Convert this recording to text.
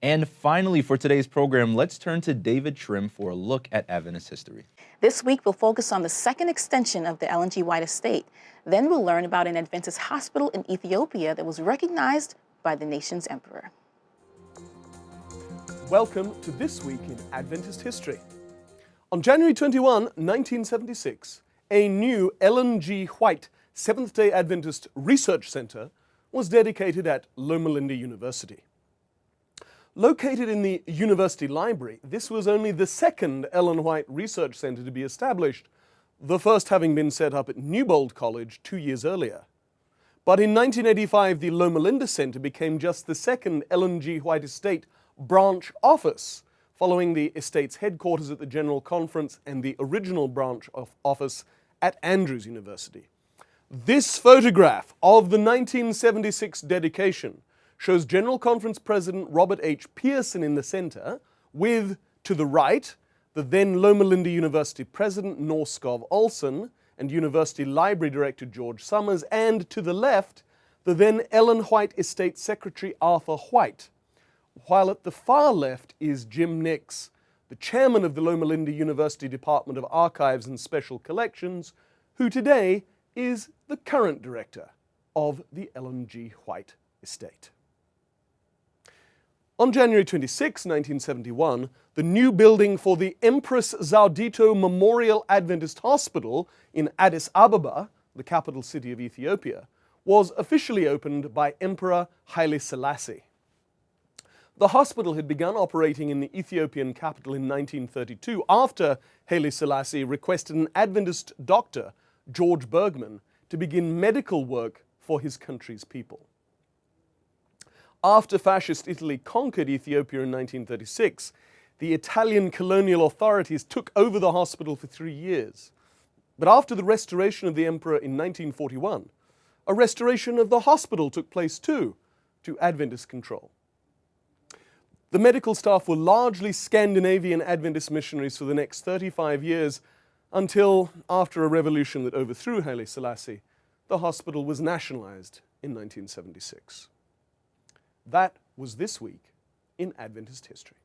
And finally, for today's program, let's turn to David Trim for a look at Adventist history. This week, we'll focus on the second extension of the Ellen G. White estate. Then we'll learn about an Adventist hospital in Ethiopia that was recognized by the nation's emperor. Welcome to This Week in Adventist History. On January 21, 1976, a new Ellen G. White Seventh-day Adventist Research Center was dedicated at Loma Linda University. Located in the university library, this was only the second Ellen White Research Center to be established, the first having been set up at Newbold College 2 years earlier. But in 1985, the Loma Linda Center became just the second Ellen G. White Estate branch office, following the estate's headquarters at the General Conference and the original branch office at Andrews University. This photograph of the 1976 dedication shows General Conference President Robert H. Pearson in the center, with, to the right, the then Loma Linda University President Norskov Olson and University Library Director George Summers, and to the left, the then Ellen White Estate Secretary Arthur White, while at the far left is Jim Nix, the chairman of the Loma Linda University Department of Archives and Special Collections, who today is the current director of the Ellen G. White Estate. On January 26, 1971, the new building for the Empress Zaudito Memorial Adventist Hospital in Addis Ababa, the capital city of Ethiopia, was officially opened by Emperor Haile Selassie. The hospital had begun operating in the Ethiopian capital in 1932 after Haile Selassie requested an Adventist doctor, George Bergman, to begin medical work for his country's people. After fascist Italy conquered Ethiopia in 1936, the Italian colonial authorities took over the hospital for 3 years. But after the restoration of the emperor in 1941, a restoration of the hospital took place too, to Adventist control. The medical staff were largely Scandinavian Adventist missionaries for the next 35 years, until, after a revolution that overthrew Haile Selassie, the hospital was nationalized in 1976. That was This Week in Adventist History.